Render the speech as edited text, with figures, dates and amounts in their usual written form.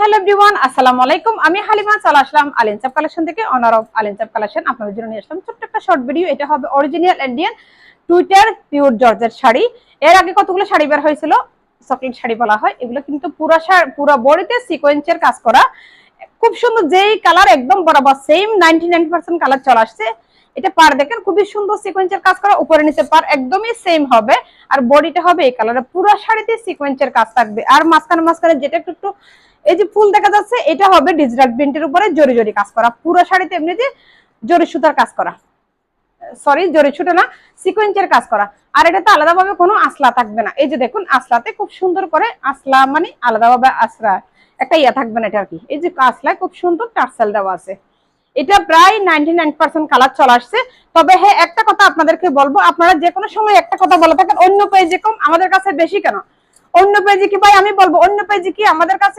Hello everyone, আসসালামু আলাইকুম। আমি হালিমা চলে আসলাম আলিনচাপ কালেকশন থেকে, অনার অফ আলিনচাপ কালেকশন। আপনাদের জন্য নিয়ে আসলাম ছোট্ট একটা শর্ট ভিডিও। এটা হবে original Indian Twitter pure georgette sari. এর আগে কতগুলো শাড়ি বের হয়েছিল, চকলেট শাড়ি বলা হয়। এগুলো কিন্তু পুরো বডিতে সিকোয়েন্সের কাজ করা, খুব সুন্দর। যেই কালার একদম বরাবর সেম 99% কালার চলে আসছে। এটা পার দেখেন খুবই সুন্দর সিকোয়েন্সের কাজ করা, উপরে নিচে পার একদমই সেম হবে। আর বডিটা হবে এই কালারে, পুরো শাড়িতে সিকোয়েন্সের কাজ থাকবে। আর মাঝখানে যেটা একটু এই যে ফুল দেখা যাচ্ছে, এটা হবে ডিজিটাল প্রিন্টের উপরে জরি জরি কাজ করা। পুরো শাড়িতে এমনি যে জরি সুতার কাজ করা, সরি জরি সুতা না, সিকোয়েন্সের কাজ করা। আর এটাতে আলাদাভাবে কোনো আসলা থাকবে না। এই যে দেখুন, আসলাতে খুব সুন্দর করে আসলা, মানে আলাদাভাবে আসলা একটা ইয়া থাকবে না এটা আর কি। এই যে আসলায় খুব সুন্দর টার্সেল দেওয়া আছে। এটা প্রায় 99% কালার চলে আসছে। তবে হ্যাঁ, একটা কথা আপনাদেরকে বলবো, আপনারা যে কোনো সময় একটা কথা বলে থাকেন, অন্য পেজে কম আমাদের কাছে বেশি কেন? অন্য পেজে কি ভাই, আমি বলবো অন্য পেজে কি আমাদের কাছে